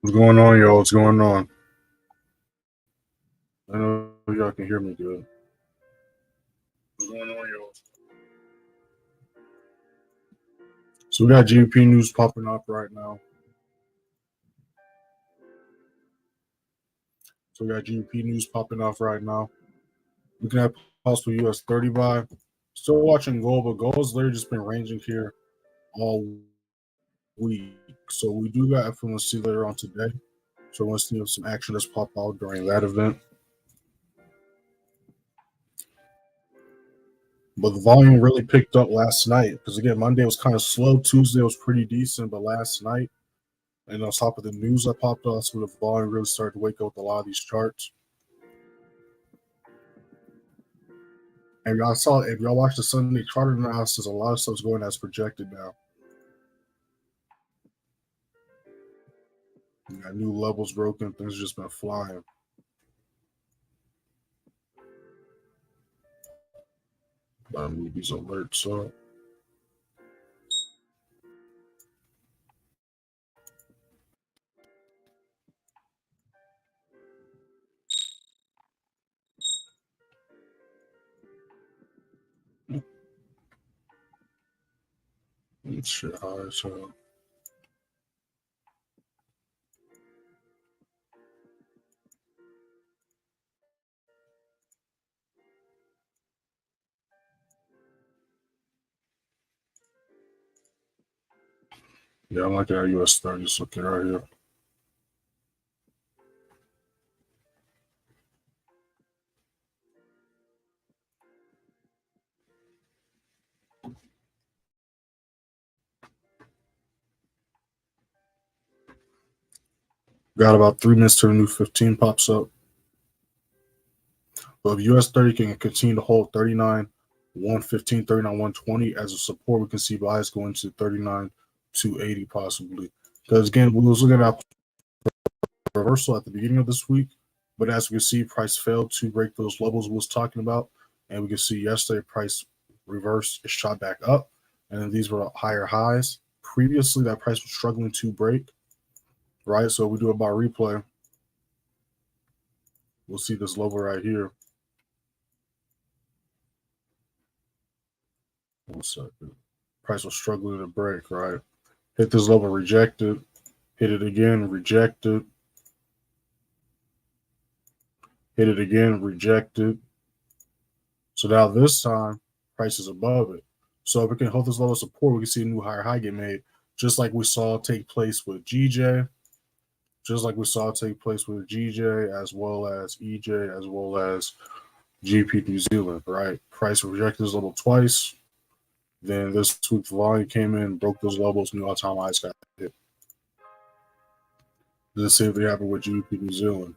What's going on, y'all? What's going on? I know y'all can hear me good. What's going on, y'all? So we got GBP news popping up right now. Looking at possible US30 buy. Still watching gold, but gold's literally just been ranging here all week. So we do got FOMC later on today. So we're going to see if some action does pop out during that event. But the volume really picked up last night because, again, Monday was kind of slow. Tuesday was pretty decent, but last night, and on top of the news that popped up, so the volume really started to wake up with a lot of these charts. And y'all saw, if y'all watched the Sunday chart analysis, a lot of stuff's going as projected now. You got new levels broken, things just been flying. Move these alerts up. Shit, high, so. Yeah, I'm looking at US30, just looking right here. Got about 3 minutes till the new 15 pops up. But if US30 can continue to hold 39, 115, 39, 120 as a support, we can see buys going to 39, 280 possibly. Because again, we was looking at reversal at the beginning of this week, but as we can see, price failed to break those levels we was talking about, and we can see yesterday price reversed, it shot back up, and then these were higher highs. Previously, that price was struggling to break, right? So we do a bar replay. We'll see this level right here. 1 second. Price was struggling to break, right? Hit this level, rejected. Hit it again, rejected. Hit it again, rejected. So now this time, price is above it. So if we can hold this level of support, we can see a new higher high get made, just like we saw take place with GJ, just like we saw take place with GJ, as well as EJ, as well as GP New Zealand, right? Price rejected this level twice. Then this week, the volume came in, broke those levels, new all-time highs got hit. Let's see if they happen with GP New Zealand.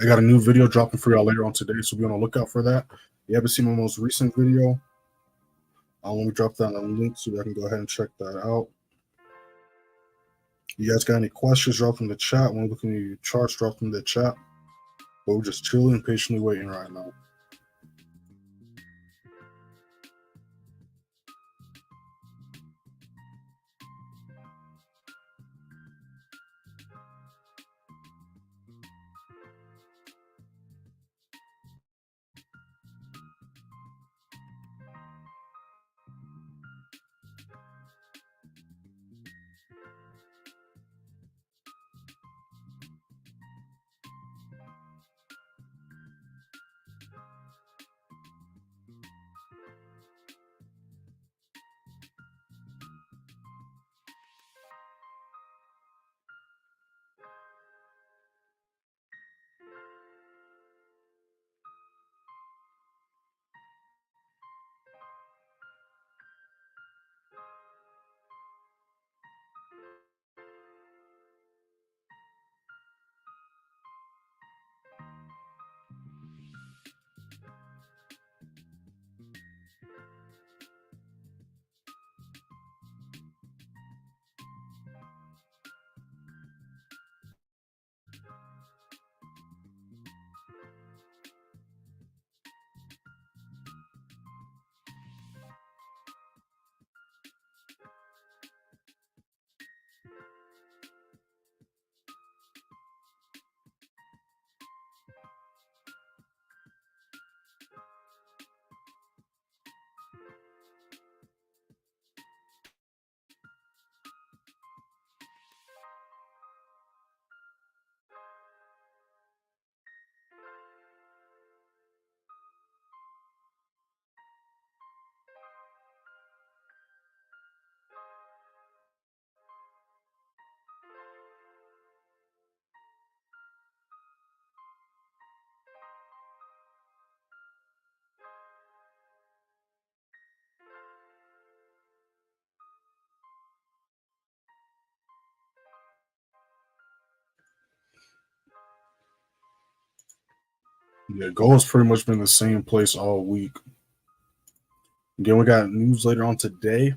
I got a new video dropping for y'all later on today, so be on the lookout for that. If you haven't seen my most recent video, let me drop that on the link so I can go ahead and check that out. You guys got any questions, drop them in the chat. When we're looking at your charts, drop them in the chat. But we're just chilling, patiently waiting right now. Yeah, gold's pretty much been the same place all week. Again, we got news later on today.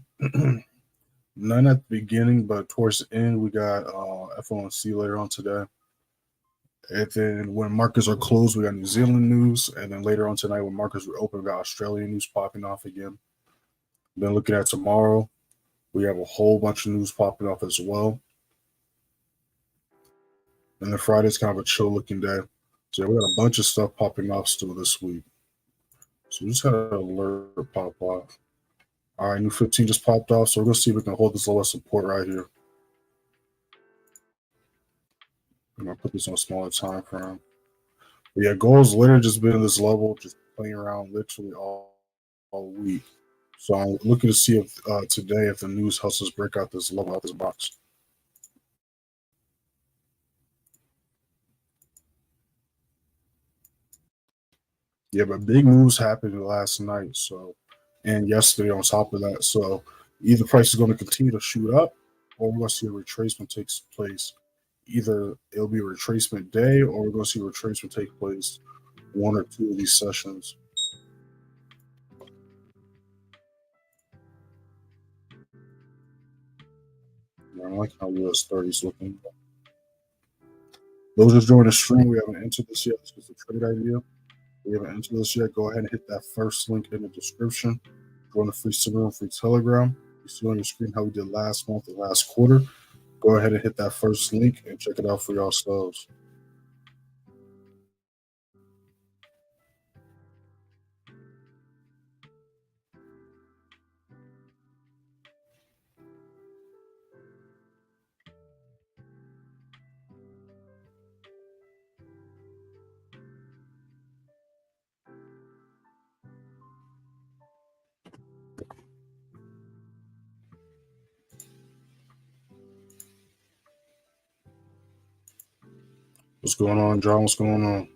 None at the beginning, but towards the end, we got FOMC later on today. And then when markets are closed, we got New Zealand news. And then later on tonight, when markets were open, we got Australian news popping off again. Then looking at tomorrow, we have a whole bunch of news popping off as well. And then Friday's kind of a chill looking day. So yeah, we got a bunch of stuff popping off still this week. So we just had an alert pop off. All right, new 15 just popped off. So we're going to see if we can hold this lower support right here. I'm going to put this on a smaller time frame. But yeah, gold's literally just been at this level, just playing around literally all week. So I'm looking to see if today, if the news helps us break out this level out this box. Yeah, but big moves happened last night, and yesterday on top of that. So either price is going to continue to shoot up, or we're going to see a retracement takes place. Either it'll be a retracement day, or we're going to see a retracement take place one or two of these sessions. I like how US30 is looking. Those just joining the stream, we haven't entered this yet. It's just a trade idea. We haven't entered this yet. Go ahead and hit that first link in the description. Join the free Signal and free Telegram. You see on your screen how we did last month and last quarter. Go ahead and hit that first link and check it out for yourselves. What's going on, John? What's going on?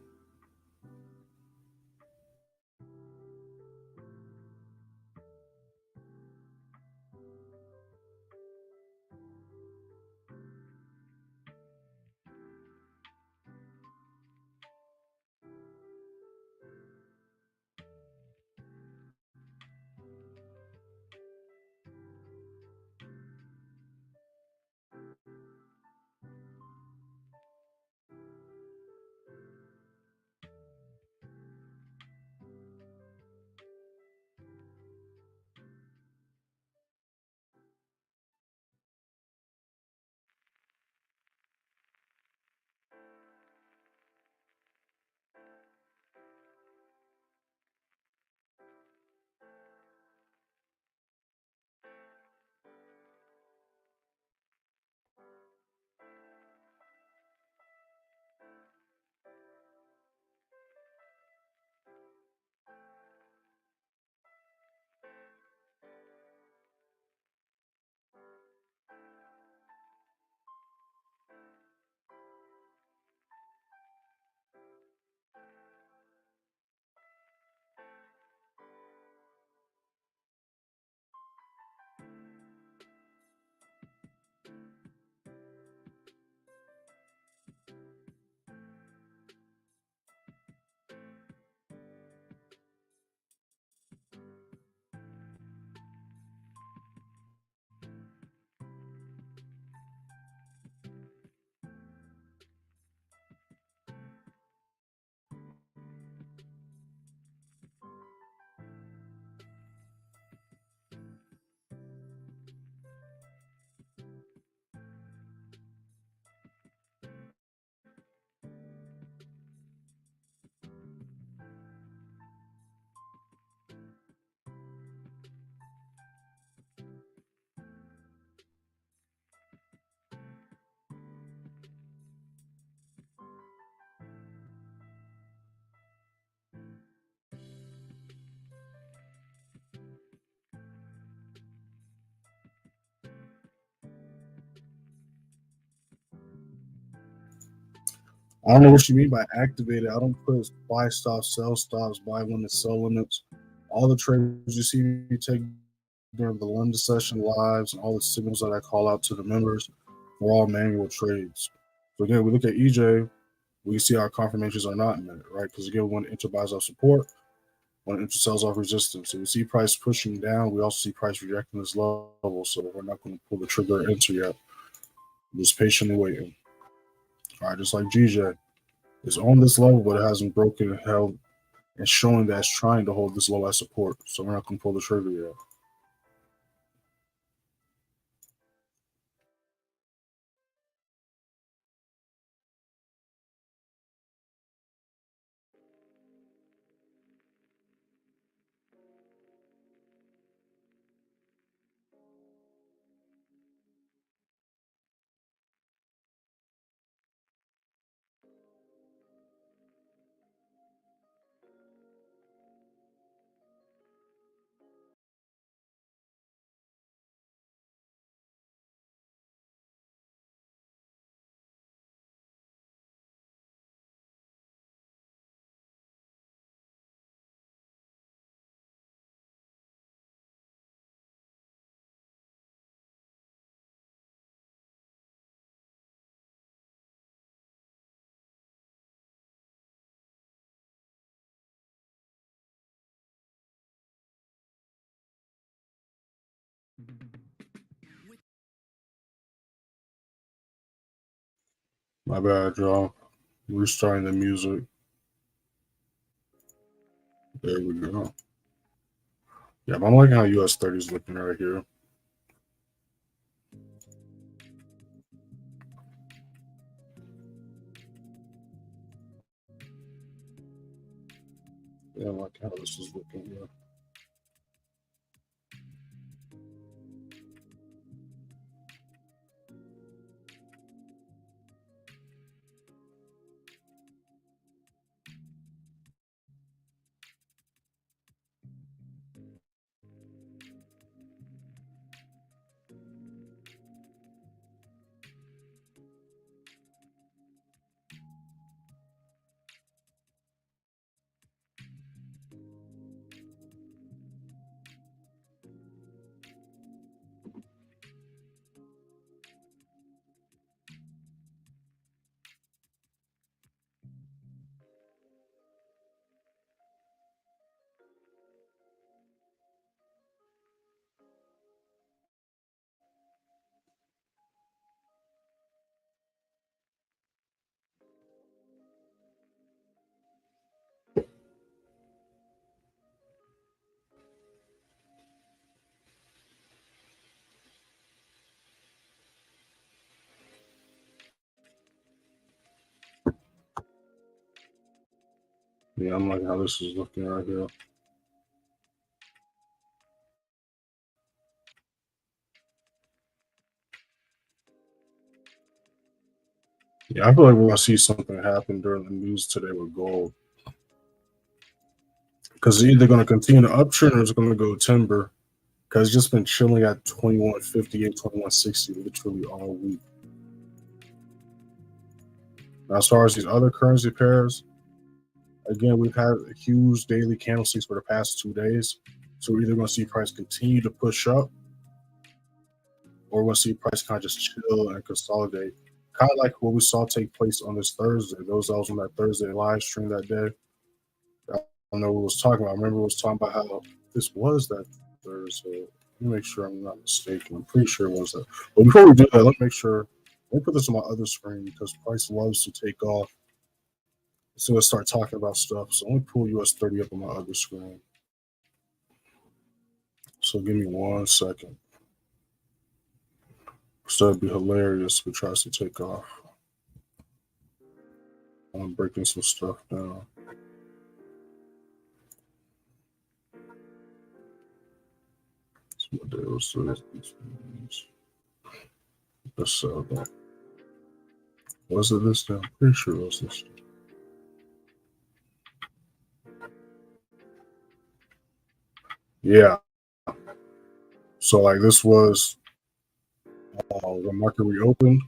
I don't know what you mean by activated. I don't put buy stops, sell stops, buy limits, sell limits. All the trades you see me take during the London session lives and all the signals that I call out to the members are all manual trades. So again, we look at EJ. we see our confirmations are not met, right? Because again, when enter buys off support, when enter sells off resistance. So we see price pushing down. We also see price rejecting this level. So we're not going to pull the trigger enter yet. Just patiently waiting. All right, just like GJ. It's on this level, but it hasn't broken and held and showing that it's trying to hold this low as support. So we're not going to pull the trigger yet. My bad, y'all. Restarting the music. There we go. Yeah, but I'm liking how US30 is looking right here. Yeah, I like how this is looking here. Yeah, I'm liking how this is looking right here. Yeah, I feel like we're gonna see something happen during the news today with gold. Because it's either gonna continue to uptrend or it's gonna go timber. Because it's just been chilling at 2158, 2160 literally all week. Now, as far as these other currency pairs, again, we've had huge daily candlesticks for the past 2 days. So we're either going to see price continue to push up or we're going to see price kind of just chill and consolidate. Kind of like what we saw take place on this Thursday. Those that was on that Thursday live stream that day. I don't know what was talking about. I remember it was talking about how this was that Thursday. Let me make sure I'm not mistaken. I'm pretty sure it was that. But before we do that, let me make sure. Let me put this on my other screen because price loves to take off as soon as I start talking about stuff. So let me pull US30 up on my other screen. So give me 1 second. So that'd be hilarious if it tries to take off. I'm breaking some stuff down. So what day was this? Let's sell that. Was it this day? I'm pretty sure it was this day. Yeah. So like this was the market reopened,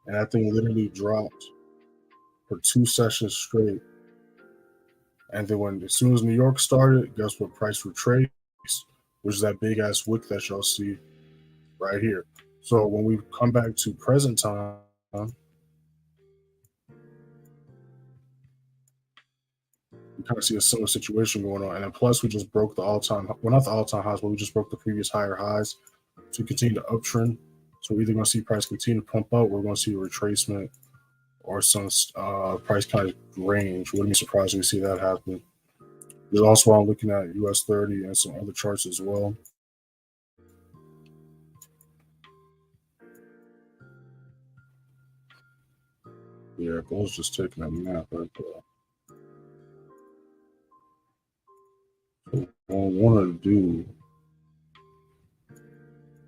and that thing literally dropped for 2 sessions straight. And then when as soon as New York started, guess what? Price retraced, which is that big ass wick that y'all see right here. So when we come back to present time, You kind of see a similar situation going on. And then plus we just broke the all-time, well, not the all-time highs, but we just broke the previous higher highs to continue to uptrend. So we're either going to see price continue to pump up, or we're going to see a retracement or some price kind of range. Wouldn't be surprised if we see that happen. There's also I'm looking at US30 and some other charts as well. Yeah, gold's just taking a nap right there. So what I want to do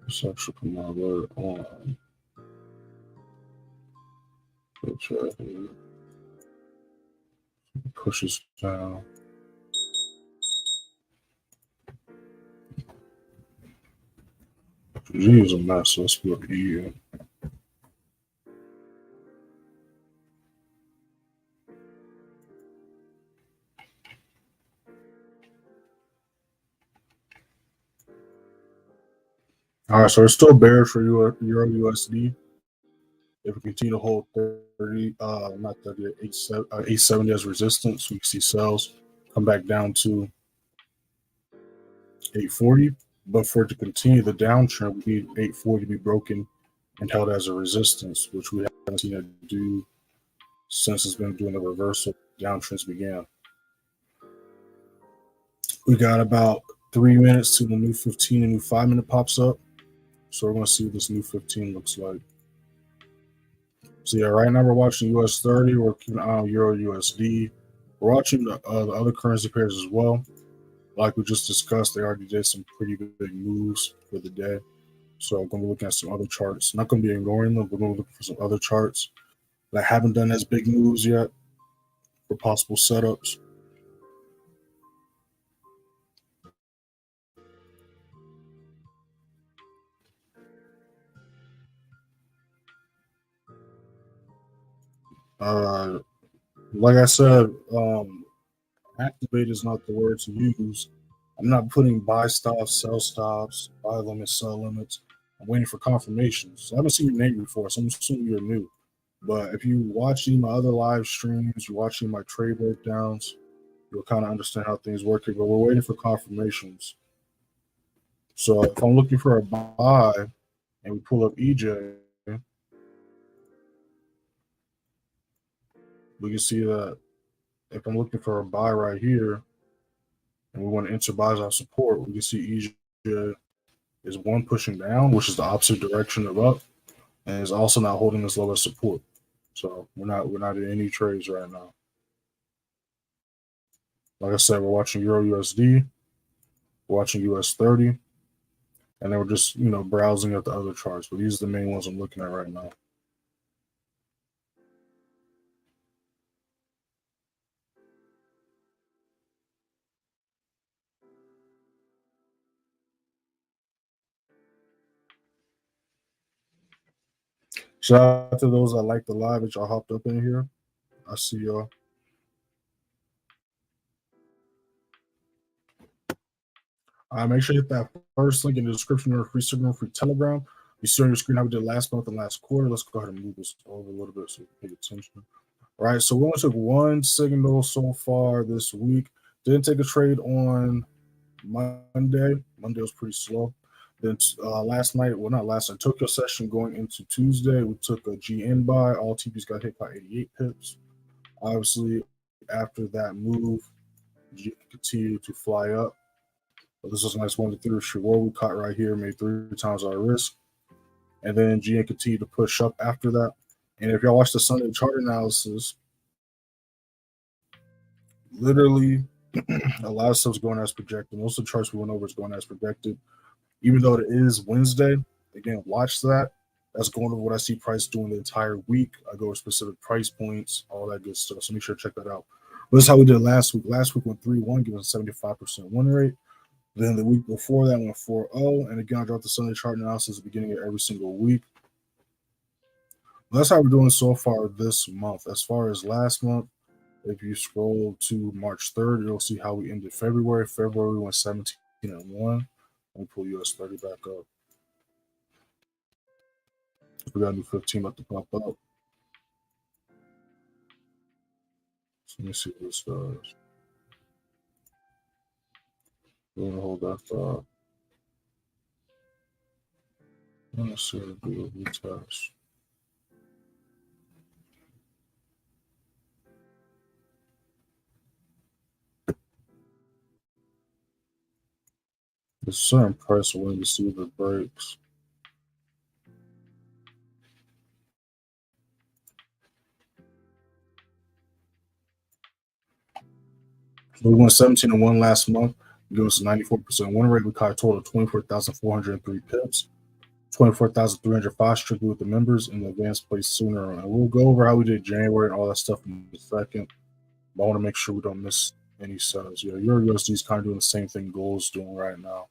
is actually put my alert on. Let's right here. Pushes down. G is a mess, so let's put E in. All right, so it's still bearish for Euro USD. If we continue to hold 30, not 30, 870 as resistance, we can see sales come back down to 840. But for it to continue the downtrend, we need 840 to be broken and held as a resistance, which we haven't seen it do since it's been doing the reversal downtrends began. We got about 3 minutes to the new 15, a new 5 minute pops up. So we're going to see what this new 15 looks like. So yeah, right now we're watching US30. We're keeping an eye on Euro USD. We're watching the other currency pairs as well. Like we just discussed, they already did some pretty big moves for the day. So I'm going to be looking at some other charts. Not going to be ignoring them, but we're going to look for some other charts that haven't done as big moves yet for possible setups. Like I said, activate is not the word to use. I'm not putting buy stops, sell stops, buy limits, sell limits. I'm waiting for confirmations. I haven't seen your name before, so I'm assuming you're new. But if you're watching my other live streams, you're watching my trade breakdowns, you'll kind of understand how things work here. But we're waiting for confirmations. So if I'm looking for a buy and we pull up EJ, we can see that if I'm looking for a buy right here and we want to enter buys on support, we can see EJ is one pushing down, which is the opposite direction of up, and is also not holding this low as support. So we're not in any trades right now. Like I said, we're watching Euro USD, we're watching US30, and then we're just browsing at the other charts. But these are the main ones I'm looking at right now. Shout out to those that like the live that y'all hopped up in here. I see y'all. Make sure you hit that first link in the description or free signal, free Telegram. You see on your screen how we did last month and last quarter. Let's go ahead and move this over a little bit so we can pay attention. All right, so we only took one signal so far this week. Didn't take a trade on Monday. Monday was pretty slow. Then last night, well, not last night, Tokyo session going into Tuesday, we took a GN buy. All TPs got hit by 88 pips. Obviously, after that move, GN continued to fly up. But this was a nice 1 to 3 Shiwar we caught right here, made 3 times our risk. And then GN continued to push up after that. And if y'all watch the Sunday chart analysis, literally a lot of stuff's going as projected. Most of the charts we went over is going as projected. Even though it is Wednesday, again, watch that. That's going over what I see price doing the entire week. I go with specific price points, all that good stuff. So make sure to check that out. But this is how we did last week. Last week went 3-1, giving us a 75% win rate. Then the week before that went 4-0. And again, I dropped the Sunday chart analysis at the beginning of every single week. But that's how we're doing so far this month. As far as last month, if you scroll to March 3rd, you'll see how we ended February. February we went 17-1. Let me pull US30 back up. We got a new 15 about to pop up. So let me see what this does. We're gonna hold that thought. Let's see what do a retest. There's a certain price I wanted to see if it breaks. We went 17-1 last month. Give us a 94% win rate. We caught a total of 24,403 pips. 24,305 strictly with the members in the advanced place sooner. And we'll go over how we did January and all that stuff in a second. But I want to make sure we don't miss any setups. Yeah, your USD is kind of doing the same thing Gold is doing right now.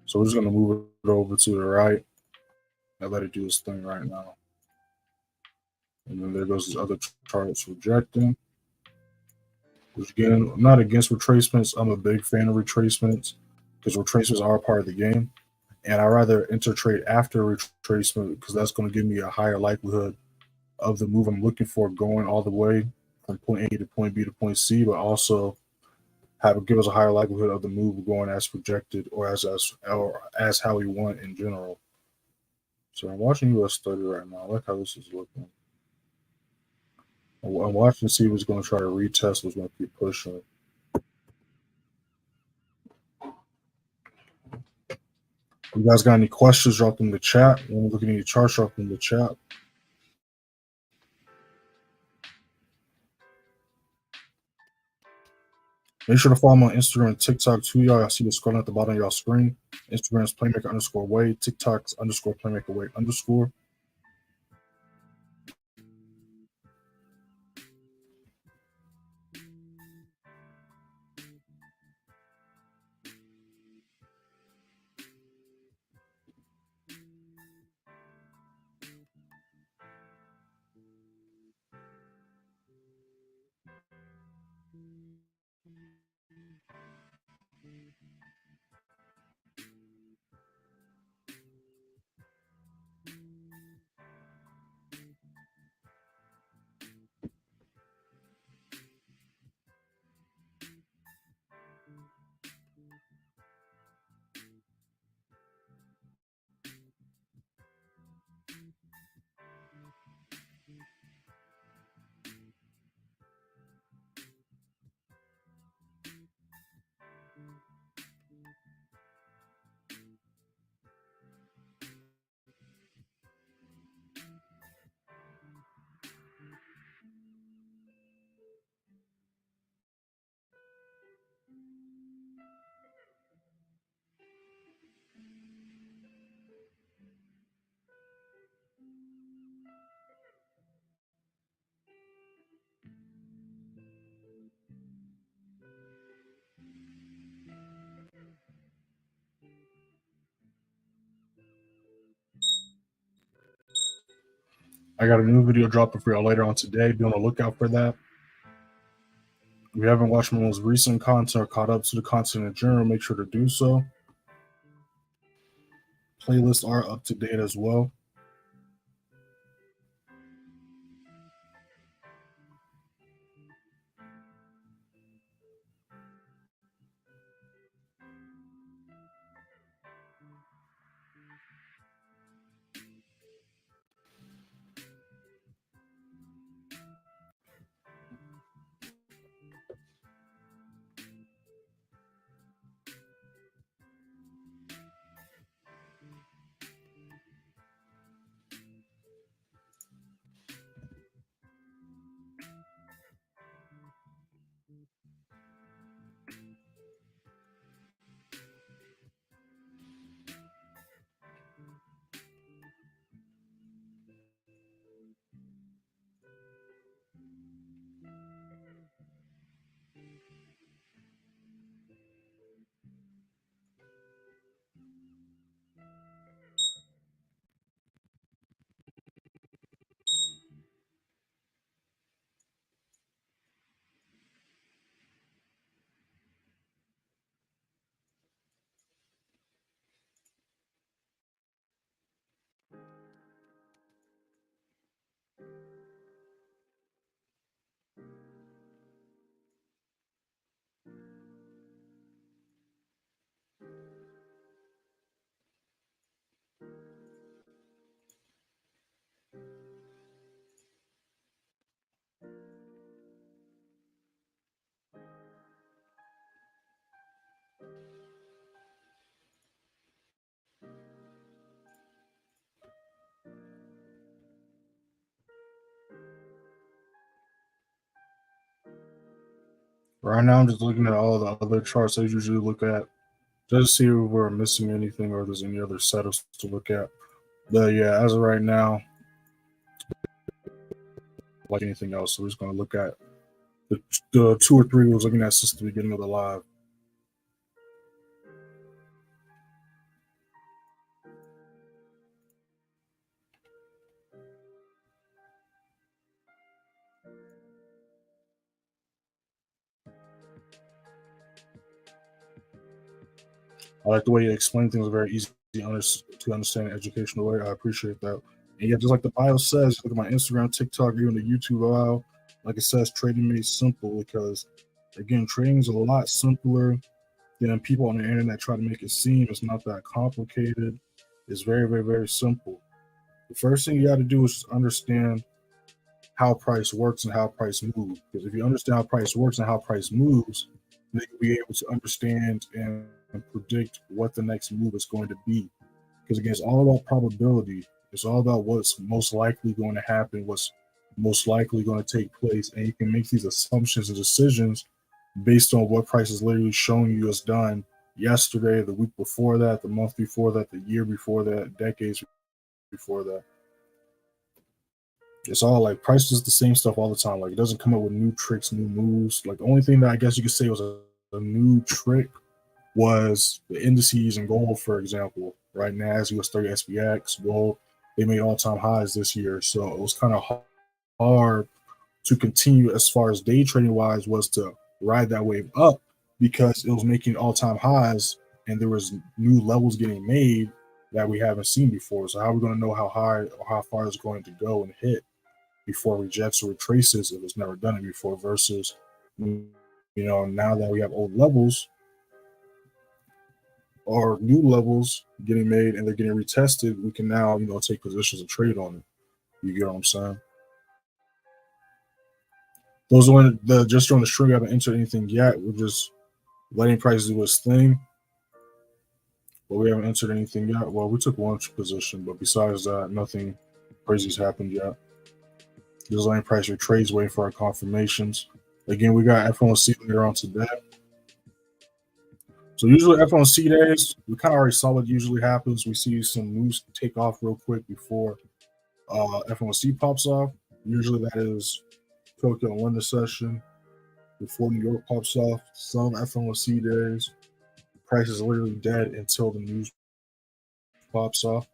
So we're just going to move it over to the right and let it do its thing right now. And then there goes these other charts rejecting. Which again, I'm not against retracements. I'm a big fan of retracements because retracements are a part of the game. And I rather enter trade after retracement because that's going to give me a higher likelihood of the move I'm looking for going all the way from point A to point B to point C, but also give us a higher likelihood of the move going as projected or as how we want in general. So I'm watching US30 right now. I like how this is looking. I'm watching to see what's going to try to retest, what's going to keep pushing. You guys got any questions? Drop them in the chat. You want to look at any charts? Drop them in the chat. Make sure to follow me on Instagram and TikTok too, y'all. I see the scrolling at the bottom of y'all screen. Instagram's playmaker_way. TikTok's _playmakerway_. I got a new video dropping for y'all later on today. Be on the lookout for that. If you haven't watched my most recent content or caught up to the content in general, make sure to do so. Playlists are up to date as well. Right now, I'm just looking at all the other charts I usually look at, just to see if we're missing anything or there's any other setups to look at. But yeah, as of right now, like anything else, so we're just going to look at the 2 or 3 we was looking at since the beginning of the live. I like the way you explain things very easy to understand, educational way. I appreciate that. And yeah, just like the bio says, look at my Instagram, TikTok, even the YouTube bio. Like it says, trading made simple because, again, trading is a lot simpler than people on the internet try to make it seem. It's not that complicated. It's very, very, very simple. The first thing you got to do is just understand how price works and how price moves. Because if you understand how price works and how price moves, then you'll be able to understand and predict what the next move is going to be. Because again, it's all about probability. It's all about what's most likely going to happen, what's most likely going to take place, and you can make these assumptions and decisions based on what price is literally showing you is done yesterday, the week before that, the month before that, the year before that, decades before that. It's all like price is the same stuff all the time. Like it doesn't come up with new tricks, new moves. Like the only thing that I guess you could say was a new trick was the indices and gold, for example. Right now, as US30 SPX, gold, they made all-time highs this year. So it was kind of hard to continue as far as day trading wise was to ride that wave up because it was making all-time highs and there was new levels getting made that we haven't seen before. So how are we going to know how high or how far it's going to go and hit before it rejects or retraces if it's never done it before versus now that we have old levels or new levels getting made and they're getting retested, we can now take positions and trade on it. You get what I'm saying? Those are when the just on the string. We haven't entered anything yet. We're just letting prices do its thing, but we haven't entered anything yet. Well, we took one position, but besides that, nothing crazy's happened yet. Just letting price retrades, waiting for our confirmations. Again, we got FOMC later on today. So usually FOMC days, we kind of already saw what usually happens. We see some news take off real quick before FOMC pops off. Usually that is Tokyo and London session before New York pops off. Some FOMC days, price is literally dead until the news pops off.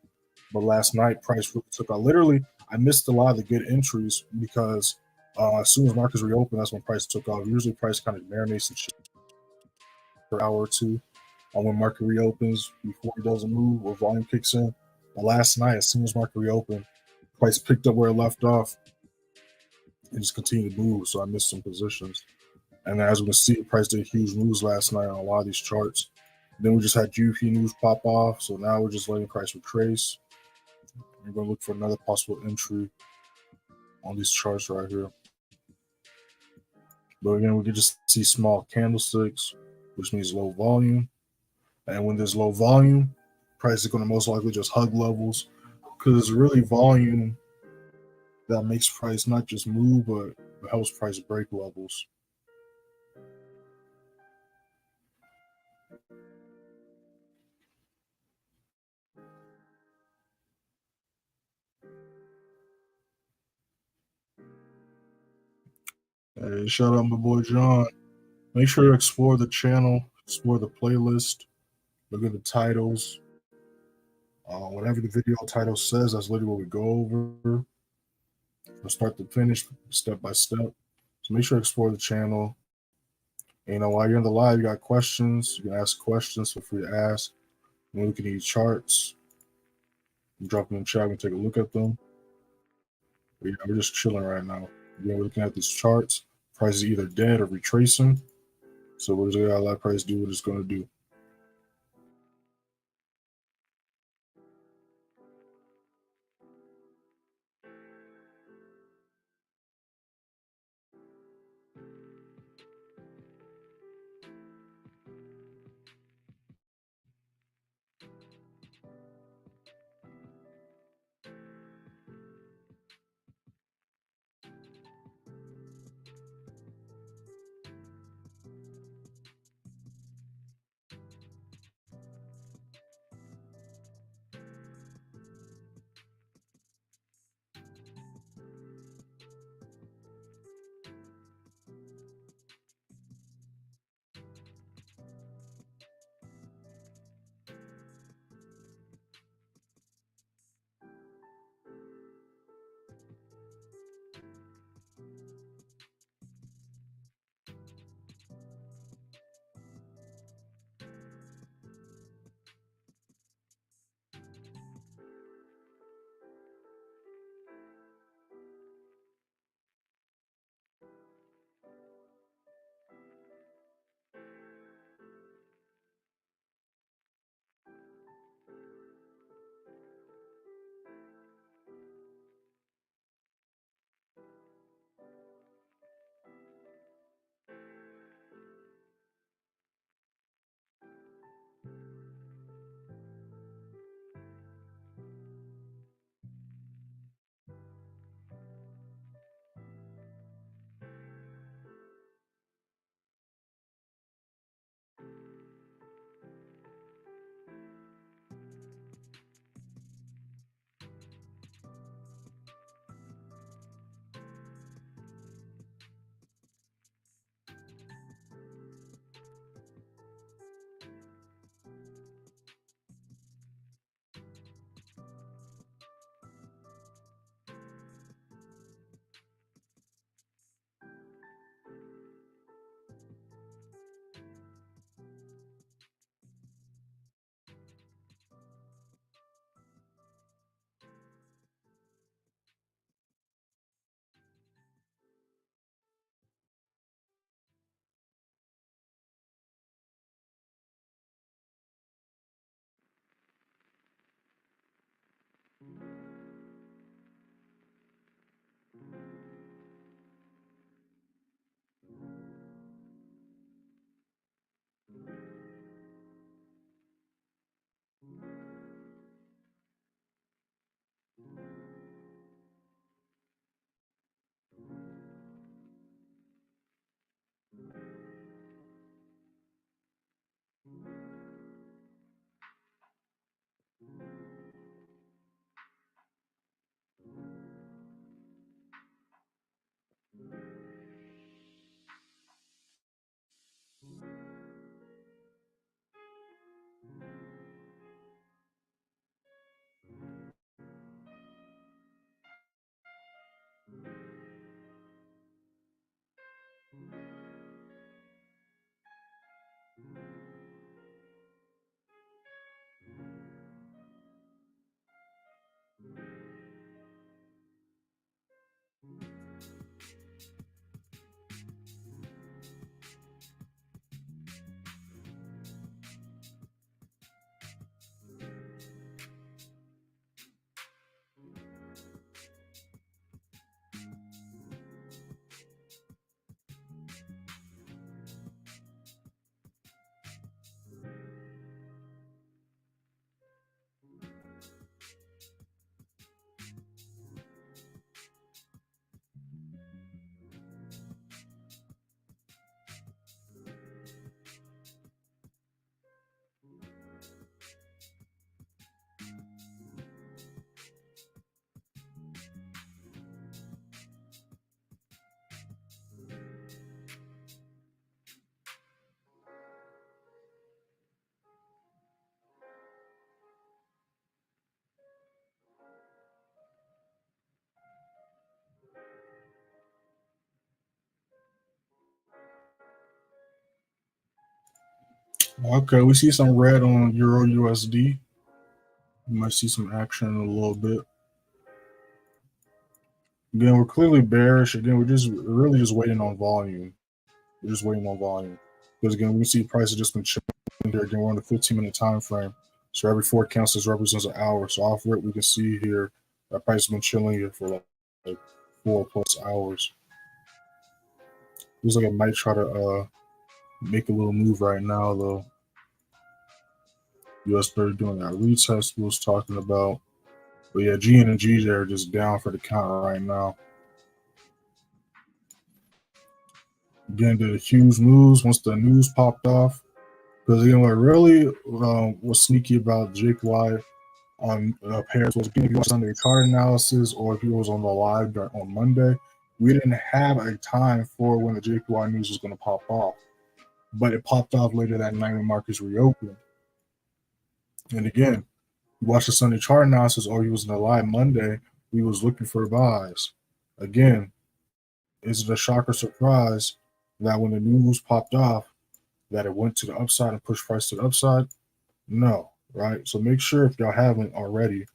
But last night, price really took out. Literally, I missed a lot of the good entries because as soon as markets reopen, that's when price took off. Usually, price kind of marinates and shit for an hour or two on when market reopens before it doesn't move or volume kicks in. But last night, as soon as market reopened, price picked up where it left off and just continued to move. So I missed some positions. And as we can see, price did huge moves last night on a lot of these charts. Then we just had GBP news pop off. So now we're just letting price retrace. We're going to look for another possible entry on these charts right here. But again, we can just see small candlesticks, which means low volume. And when there's low volume, price is going to most likely just hug levels because it's really volume that makes price not just move, but helps price break levels. Hey, shout out my boy John. Make sure to explore the channel, explore the playlist, look at the titles. Whatever the video title says, that's literally what we go over from start to finish, step by step. So make sure to explore the channel. And, while you're in the live, you got questions, you can ask questions, feel free to ask. When we can these charts, drop them in the chat, we can take a look at them. But yeah, we're just chilling right now. We're looking at these charts. Price is either dead or retracing. So we're just gonna let price do what it's gonna do. Okay, we see some red on Euro USD. You might see some action in a little bit. Again, we're clearly bearish. Again, we're just really just waiting on volume. We're just waiting on volume. Because again, we see prices just been chilling there. Again, we're on the 15-minute time frame. So every 4 candles represents an hour. So off rip, we can see here that price has been chilling here for like 4+ hours. Looks like it might try to make a little move right now, though. US30 doing that retest we was talking about. But yeah, G and G there just down for the count right now. Again, did a huge moves once the news popped off. Because again, what really was sneaky about JPY on pairs was if you watched Sunday chart analysis or if you was on the live on Monday, we didn't have a time for when the JPY news was going to pop off. But it popped off later that night when markets reopened. And again, you watch the Sunday chart analysis or you was in the live Monday, we was looking for buys. Again, is it a shock or surprise that when the news popped off, that it went to the upside and pushed price to the upside? No, right? So make sure if y'all haven't already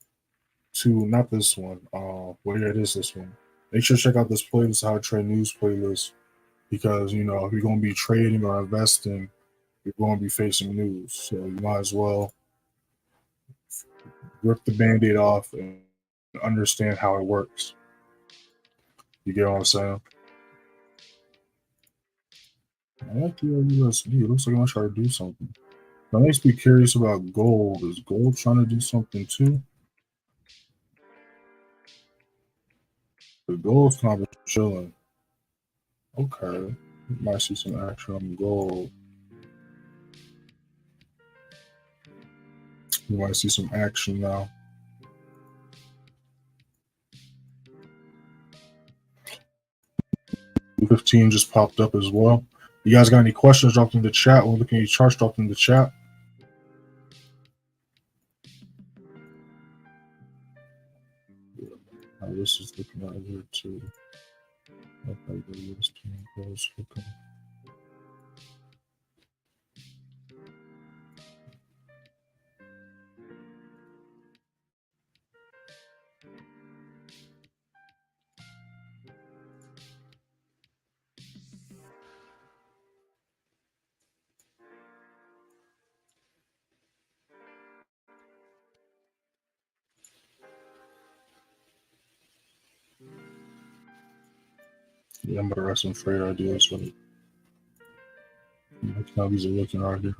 to not this one. Well, yeah, it is this one. Make sure to check out this playlist, How to Trade News playlist, because if you're going to be trading or investing, you're going to be facing news. So you might as well rip the band-aid off and understand how it works. You get what I'm saying? I like the USD. It looks like I'm going to try to do something. That makes me curious about gold. Is gold trying to do something too? The gold's kind of chilling. Okay. Might see some action on gold. You might see some action now. 15 just popped up as well. You guys got any questions? Drop them in the chat. We're looking at your charts. Drop them in the chat. This is looking right here too. Okay, looking. Yeah, I'm gonna write some trade ideas with it. Look how these are looking right here.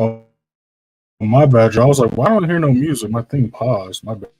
Oh, my bad, y'all. I was like, why don't I hear no music? My thing paused. My bad.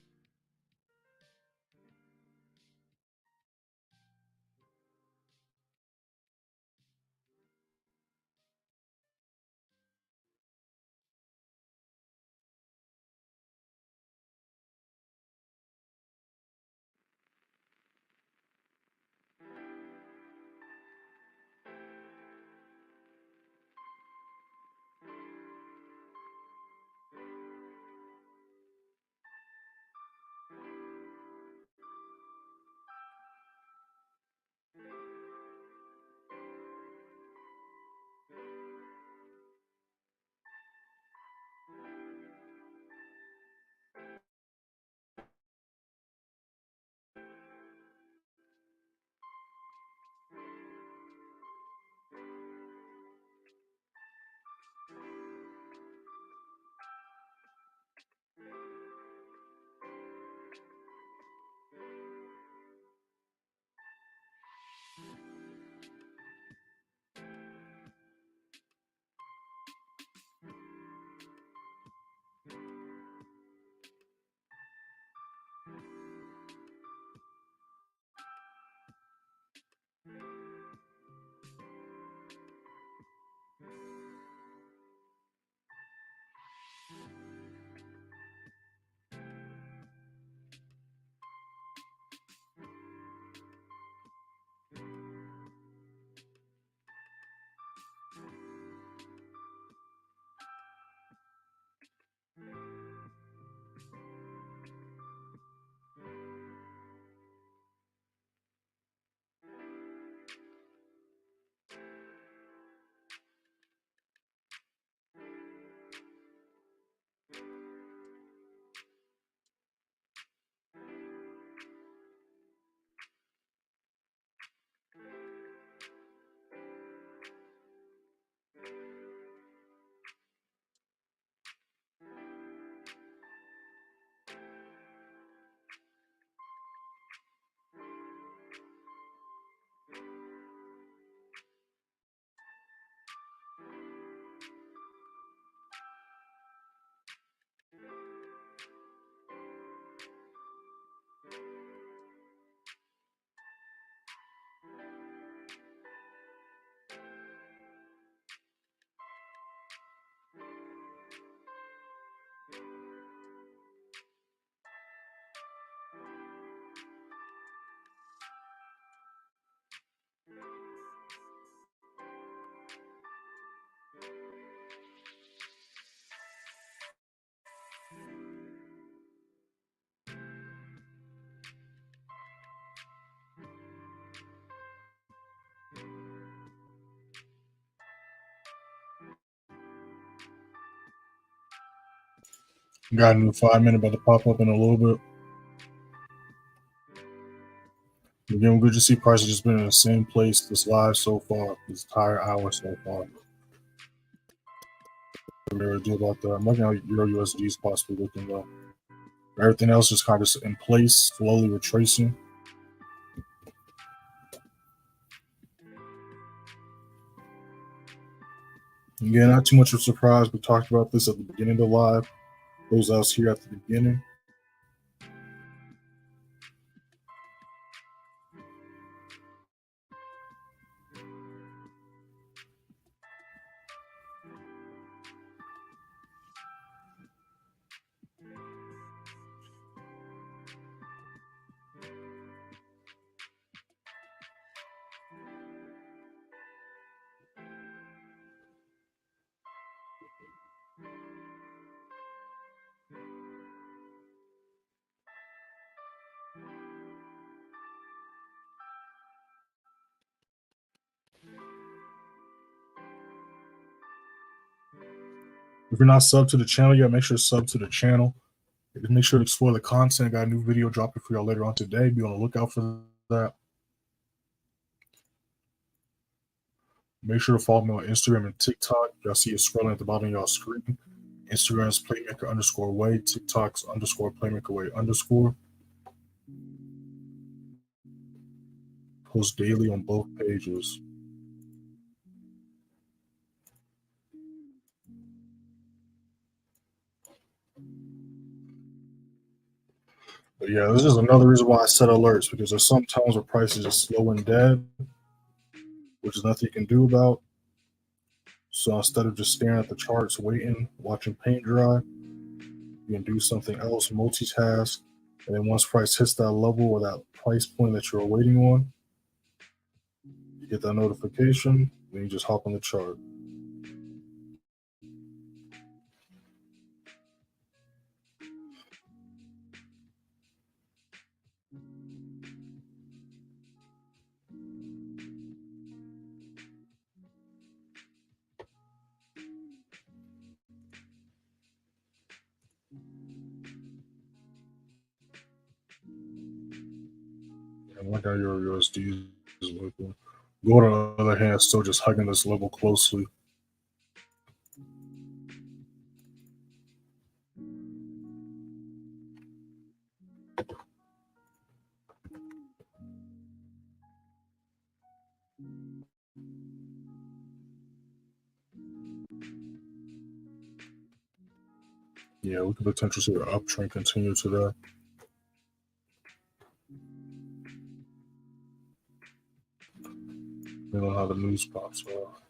Got a new 5 minute about to pop up in a little bit. Again, good to see prices just been in the same place this live so far, this entire hour so far. What do about that? I'm looking at Euro USD is possibly looking though. Everything else is kind of in place, slowly retracing. Again, not too much of a surprise. We talked about this at the beginning of the live. Those else here at the beginning. If you're not sub to the channel yet, make sure to sub to the channel. Make sure to explore the content. Got a new video dropping for y'all later on today. Be on the lookout for that. Make sure to follow me on Instagram and TikTok. Y'all see it scrolling at the bottom of y'all screen. Instagram's playmaker_way, TikTok's _playmakerway_. Post daily on both pages. But yeah, this is another reason why I set alerts, because there's some times where prices are slow and dead, which is nothing you can do about. So instead of just staring at the charts, waiting, watching paint dry, you can do something else, multitask. And then once price hits that level or that price point that you're waiting on, you get that notification, then you just hop on the chart. And look how your USD is looking. Gold, on the other hand, still just hugging this level closely. Yeah, we could potentially see the uptrend continue today. Depending on how the news pops off.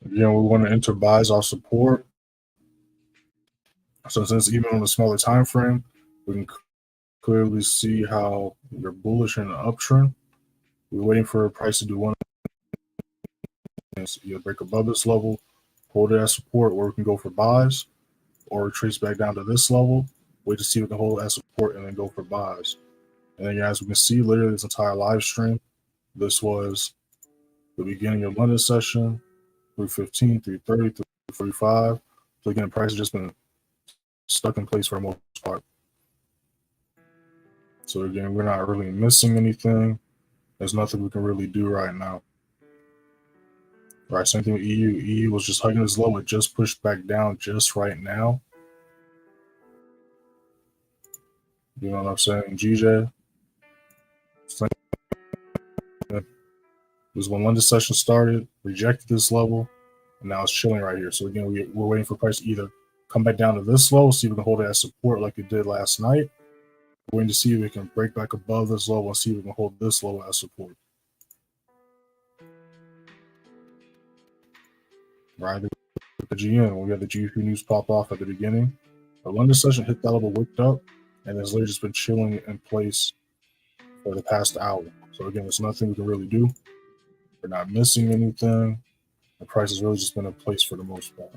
Again, we want to enter buys off support. So since even on a smaller time frame, we can clearly see how we're bullish in an uptrend. We're waiting for a price to do one things: either break above this level, hold it as support, or we can go for buys, or retrace back down to this level, wait to see if we can hold it as support, and then go for buys. And then, as we can see, literally this entire live stream, this was the beginning of London session, 315, 330, 345. So again, price has just been stuck in place for the most part. So again, we're not really missing anything. There's nothing we can really do right now. Right, same thing with EU. EU was just hugging this low. It just pushed back down just right now. You know what I'm saying? GJ. Was when London session started, rejected this level, and now it's chilling right here. So again, we're waiting for price to either come back down to this low, see if we can hold it as support like it did last night. We're waiting to see if we can break back above this level and see if we can hold this low as support. Right, the GN, we got the GBP news pop off at the beginning. The London session hit that level, whipped up, and it's literally just been chilling in place for the past hour. So again, there's nothing we can really do. We're not missing anything. The price has really just been in place for the most part.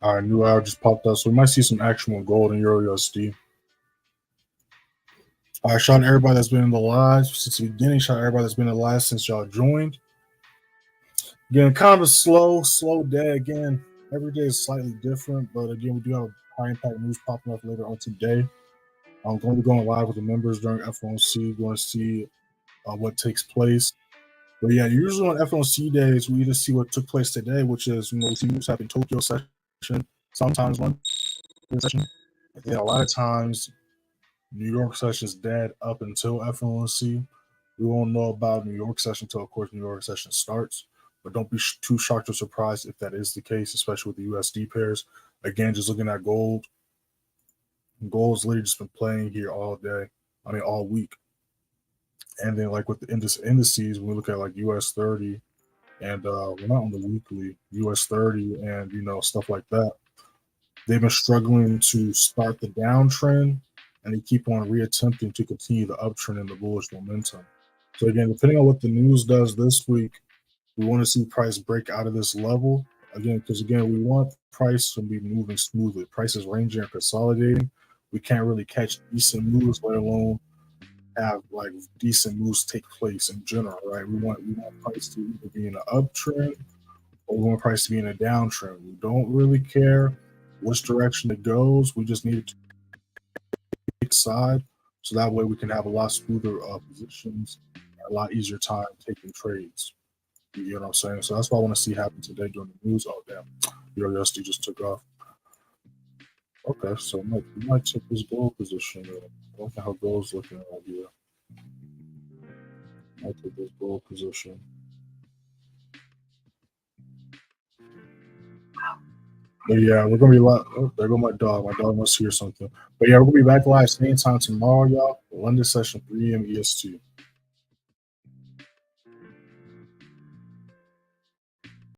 All right, new hour just popped up, so we might see some action on gold and Euro USD. All right, shout out to everybody that's been in the live since the beginning. Shout out to everybody that's been in the live since y'all joined. Again, kind of slow day. Again, every day is slightly different, but again, we do have high impact news popping up later on today. I'm going to be going live with the members during FOMC, going to see what takes place. But yeah, usually on FOMC days, we either see what took place today, which is, we see news happen Tokyo session, sometimes London session. And then a lot of times, New York session is dead up until FOMC. We won't know about New York session until, of course, New York session starts. But don't be too shocked or surprised if that is the case, especially with the USD pairs. Again, just looking at gold. Gold's literally just been playing here all day. I mean, all week. And then, like with the indices, when we look at like US30 and we're not on the weekly, US30 and stuff like that, they've been struggling to start the downtrend, and they keep on reattempting to continue the uptrend and the bullish momentum. So again, depending on what the news does this week, we want to see price break out of this level again, because again, we want price to be moving smoothly. Price is ranging and consolidating. We can't really catch decent moves, let alone have like decent moves take place in general, right? We want price to either be in an uptrend or we want price to be in a downtrend. We don't really care which direction it goes. We just need it to take side, so that way we can have a lot smoother positions, a lot easier time taking trades. You know what I'm saying? So that's what I want to see happen today during the news. Oh damn, Euro USD just took off. Okay, so we might take this gold position. I don't know how gold's looking right here. Might take this gold position. But yeah, we're gonna be live. Oh, there go my dog. My dog must hear something. But yeah, we're gonna be back live same time tomorrow, y'all. London session 3 a.m. EST.